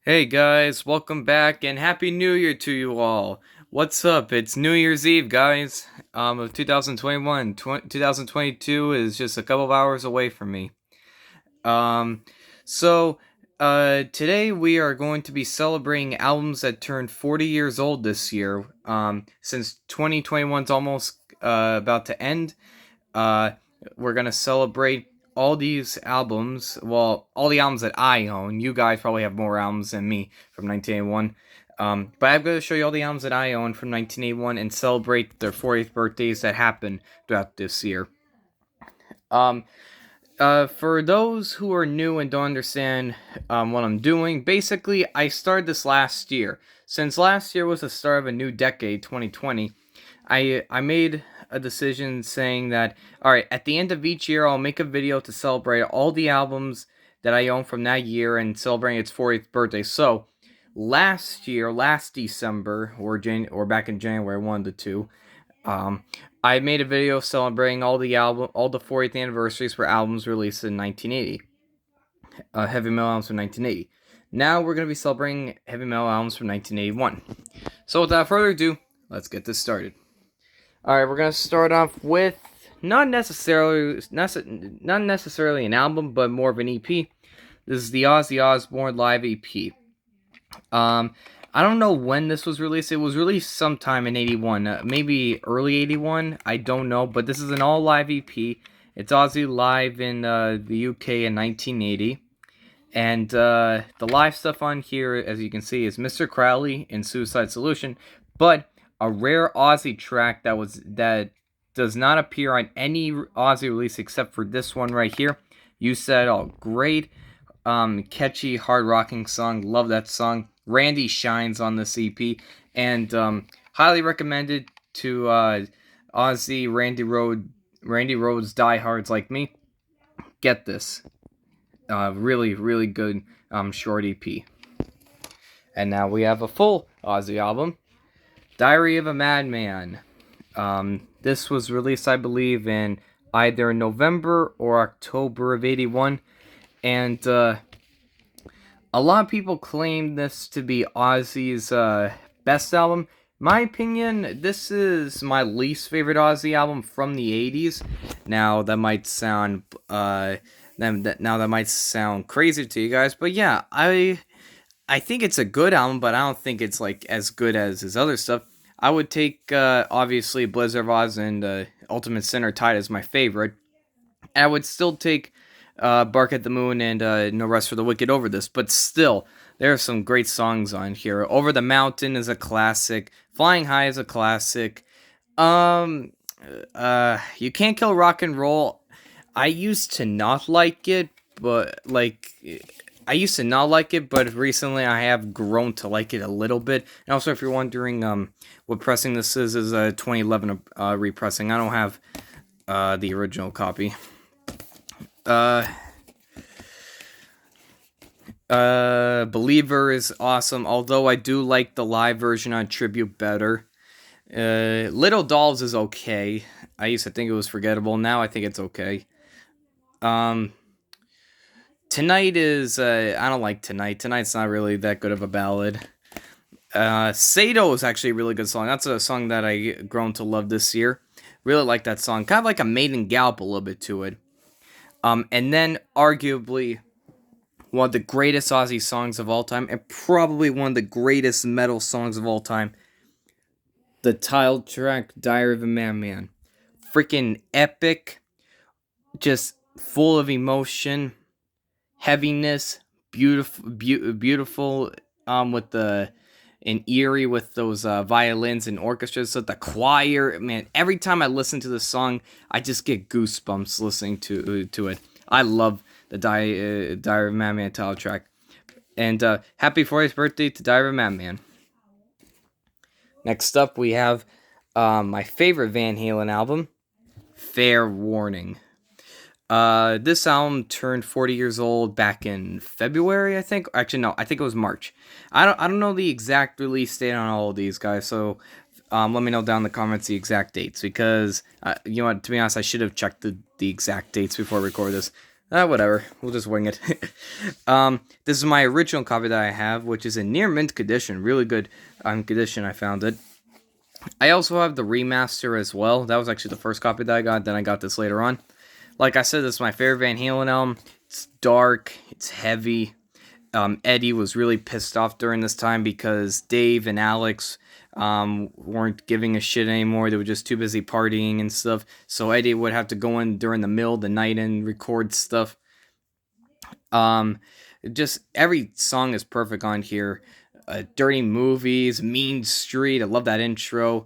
Hey guys, welcome back and Happy New Year to you all. What's up? It's New Year's Eve, guys. Of 2021. 2022 is just a couple of hours away from me. Um, so today we are going to be celebrating albums that turned 40 years old this year. Since 2021's almost about to end, uh, we're gonna celebrate all these albums. Well, all the albums that I own. You guys probably have more albums than me from 1981. But I'm gonna show you all the albums that I own from 1981 and celebrate their 40th birthdays that happened throughout this year. Um, for those who are new and don't understand what I'm doing, basically I started this last year. Since last year was the start of a new decade, 2020, I made a decision saying that, alright, at the end of each year I'll make a video to celebrate all the albums that I own from that year and celebrating its 40th birthday. So, last December, or back in January, one of the two, I made a video celebrating all the 40th anniversaries for albums released in 1980. Heavy metal albums from 1980. Now we're going to be celebrating heavy metal albums from 1981. So without further ado, let's get this started. Alright, we're going to start off with not necessarily an album, but more of an EP. This is the Ozzy Osbourne live EP. I don't know when this was released. It was released sometime in 81, maybe early 81. I don't know, but this is an all-live EP. It's Aussie live in the UK in 1980. And the live stuff on here, as you can see, is Mr. Crowley in Suicide Solution, but a rare Aussie track that does not appear on any Aussie release except for this one right here. You Said All. Great, catchy, hard-rocking song. Love that song. Randy shines on this EP, and highly recommended to Aussie Randy Rhoads diehards like me. Get this. Really, really good short EP. And now we have a full Aussie album, Diary of a Madman. This was released, I believe, in either November or October of 81. And a lot of people claim this to be Ozzy's best album. My opinion, this is my least favorite Ozzy album from the 80s. Now that might sound that might sound crazy to you guys, but yeah, I think it's a good album, but I don't think it's like as good as his other stuff. I would take obviously Blizzard of Oz and Ultimate Sinner tied as my favorite. And I would still take Bark at the Moon and No Rest for the Wicked over this, but still, there are some great songs on here. Over the Mountain is a classic. Flying High is a classic. You Can't Kill Rock and Roll. I used to not like it, but recently I have grown to like it a little bit. And also, if you're wondering what pressing this is a 2011 repressing. I don't have the original copy. Believer is awesome, although I do like the live version on Tribute better. Little Dolls is okay. I used to think it was forgettable. Now I think it's okay. Tonight is, I don't like Tonight. Tonight's not really that good of a ballad. Sado is actually a really good song. That's a song that I grown to love this year. Really like that song. Kind of like a Maiden Gallop a little bit to it. And then, arguably, one of the greatest Aussie songs of all time, and probably one of the greatest metal songs of all time, the title track, Diary of a Madman. Freaking epic, just full of emotion, heaviness, beautiful, and eerie with those violins and orchestras. So the choir, man, every time I listen to this song, I just get goosebumps listening to it. I love the Diary of Madman title track. And happy 40th birthday to Diary of Madman. Next up, we have my favorite Van Halen album, Fair Warning. This album turned 40 years old back in February, I think. Actually, no, I think it was March. I don't know the exact release date on all of these guys, so let me know down in the comments the exact dates, because, to be honest, I should have checked the exact dates before I record this. Whatever. We'll just wing it. This is my original copy that I have, which is in near mint condition. Really good condition, I found it. I also have the remaster as well. That was actually the first copy that I got. Then I got this later on. Like I said, this is my favorite Van Halen album. It's dark. It's heavy. Eddie was really pissed off during this time because Dave and Alex weren't giving a shit anymore. They were just too busy partying and stuff. So Eddie would have to go in during the middle of the night and record stuff. Just every song is perfect on here. Dirty Movies, Mean Street. I love that intro.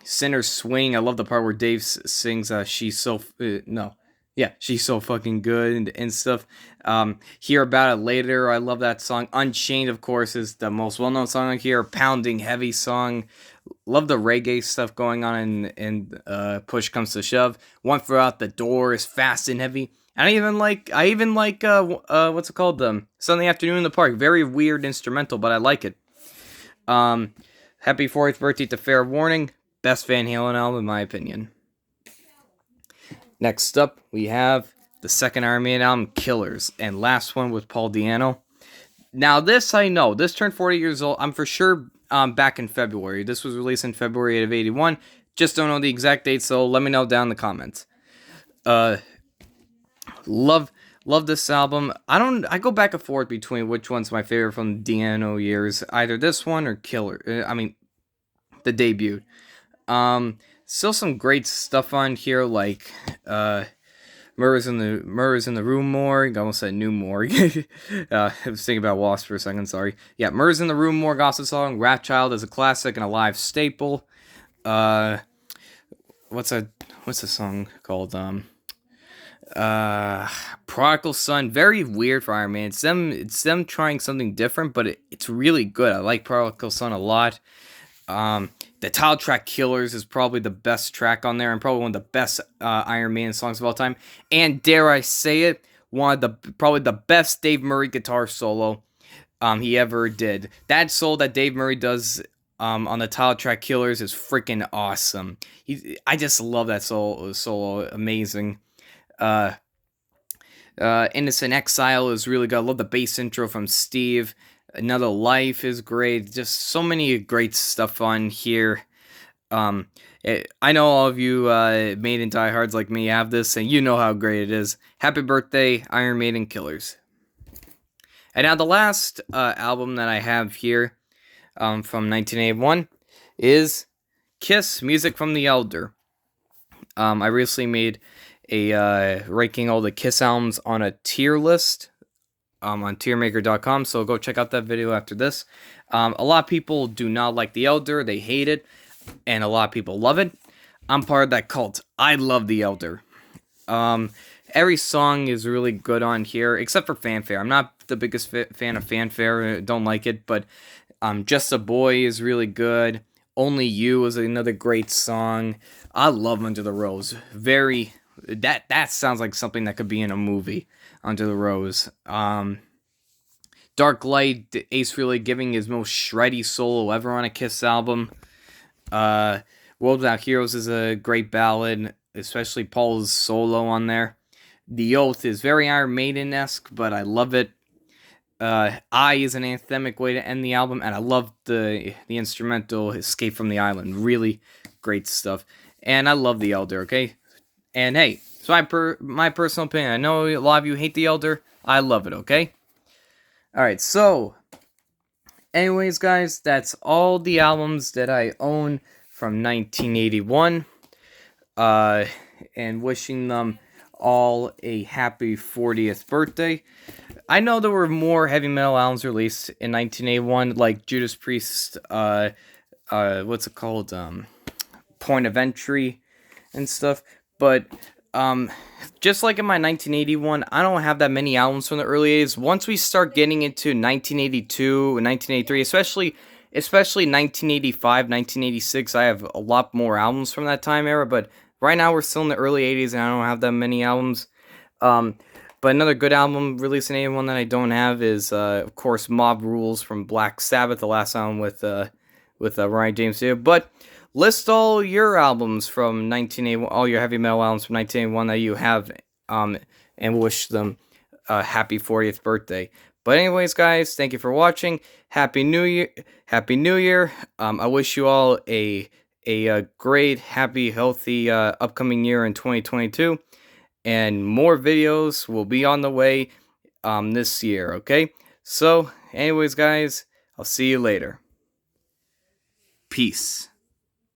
Sinner's Swing. I love the part where Dave sings She's So... She's so fucking good and stuff. Hear About It Later. I love that song. Unchained, of course, is the most well-known song on here. Pounding, heavy song. Love the reggae stuff going on in Push Comes to Shove. One Foot Out the Door is fast and heavy. I even like what's it called? Sunday Afternoon in the Park. Very weird instrumental, but I like it. Happy 40th Birthday to Fair Warning. Best Van Halen album, in my opinion. Next up, we have the second Iron Maiden album, Killers. And last one with Paul Di'Anno. Now, this I know. This turned 40 years old. I'm for sure back in February. This was released in February of 81. Just don't know the exact date, so let me know down in the comments. Love this album. I go back and forth between which one's my favorite from the Di'Anno years. Either this one or Killer. The debut. Still some great stuff on here, like Murders in the Rue Morgue. I almost said New Morgue. I was thinking about Wasp for a second, sorry. Yeah, Murders in the Rue Morgue, awesome song. Rat Child is a classic and a live staple. What's a song called? Prodigal Son, very weird for Iron Man. It's them trying something different, but it's really good. I like Prodigal Son a lot. The title track Killers is probably the best track on there, and probably one of the best Iron Man songs of all time. And dare I say it, probably the best Dave Murray guitar solo he ever did. That solo that Dave Murray does on the title track Killers is freaking awesome. I just love that solo, amazing. Innocent Exile is really good. I love the bass intro from Steve. Another Life is great. Just so many great stuff on here. I know all of you Maiden diehards like me have this, and you know how great it is. Happy birthday, Iron Maiden Killers. And now the last album that I have here from 1981 is Kiss, Music from the Elder. I recently made a ranking all the Kiss albums on a tier list on tiermaker.com, so go check out that video after this. A lot of people do not like The Elder, they hate it, and a lot of people love it. I'm part of that cult. I love The Elder. Every song is really good on here, except for Fanfare. I'm not the biggest fan of Fanfare, don't like it, but Just a Boy is really good. Only You is another great song. I love Under the Rose. That sounds like something that could be in a movie. Under the Rose. Dark Light, Ace Frehley giving his most shreddy solo ever on a Kiss album. World Without Heroes is a great ballad, especially Paul's solo on there. The Oath is very Iron Maiden-esque, but I love it. I is an anthemic way to end the album, and I love the instrumental Escape from the Island. Really great stuff. And I love The Elder, okay? And hey, it's my personal opinion. I know a lot of you hate The Elder. I love it, okay? Alright, so anyways, guys, that's all the albums that I own from 1981. And wishing them all a happy 40th birthday. I know there were more heavy metal albums released in 1981, like Judas Priest, what's it called? Point of Entry and stuff. But just like in my 1981, I don't have that many albums from the early 80s. Once we start getting into 1982 and 1983, especially 1985, 1986, I have a lot more albums from that time era. But right now we're still in the early 80s, and I don't have that many albums. But another good album released in 81 that I don't have is, of course, Mob Rules from Black Sabbath, the last album with Ryan James Dio. But list all your albums from 1981, all your heavy metal albums from 1981 that you have and wish them a happy 40th birthday. But anyways, guys, thank you for watching. Happy New Year! Happy New Year! I wish you all a great, happy, healthy upcoming year in 2022, and more videos will be on the way this year. Okay. So, anyways, guys, I'll see you later. Peace.